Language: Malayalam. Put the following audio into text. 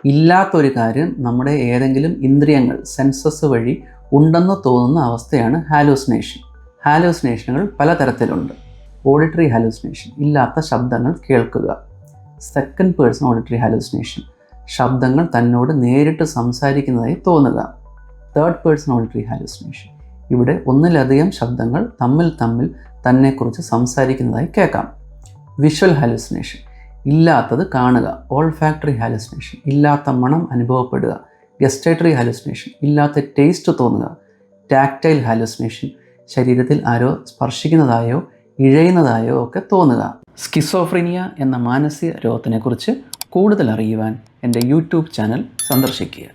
ഇല്ലാത്തൊരു കാര്യം നമ്മുടെ ഏതെങ്കിലും ഇന്ദ്രിയങ്ങൾ സെൻസസ് വഴി ഉണ്ടെന്ന് തോന്നുന്ന അവസ്ഥയാണ് ഹാലൂസിനേഷൻ. ഹാലൂസിനേഷനുകൾ പലതരത്തിലുണ്ട്. ഓഡിറ്ററി ഹാലൂസിനേഷൻ, ഇല്ലാത്ത ശബ്ദങ്ങൾ കേൾക്കുക. സെക്കൻഡ് പേഴ്സൺ ഓഡിറ്ററി ഹാലൂസിനേഷൻ, ശബ്ദങ്ങൾ തന്നോട് നേരിട്ട് സംസാരിക്കുന്നതായി തോന്നുക. തേർഡ് പേഴ്സൺ ഓഡിറ്ററി ഹാലൂസിനേഷൻ, ഇവിടെ ഒന്നിലധികം ശബ്ദങ്ങൾ തമ്മിൽ തന്നെക്കുറിച്ച് സംസാരിക്കുന്നതായി കേൾക്കാം. വിഷ്വൽ ഹാലൂസിനേഷൻ, ഇല്ലാത്തത് കാണുക. ഓൾഫാക്ടറി ഹാലൂസിനേഷൻ, ഇല്ലാത്ത മണം അനുഭവപ്പെടുക. ഗസ്റ്റേറ്ററി ഹാലൂസിനേഷൻ, ഇല്ലാത്ത ടേസ്റ്റ് തോന്നുക. ടാക്ടൈൽ ഹാലൂസിനേഷൻ, ശരീരത്തിൽ ആരോ സ്പർശിക്കുന്നതായോ ഇഴയുന്നതായോ ഒക്കെ തോന്നുക. സ്കിസോഫ്രീനിയ എന്ന മാനസിക രോഗത്തിനെക്കുറിച്ച് കൂടുതൽ അറിയുവാൻ എൻ്റെ യൂട്യൂബ് ചാനൽ സന്ദർശിക്കുക.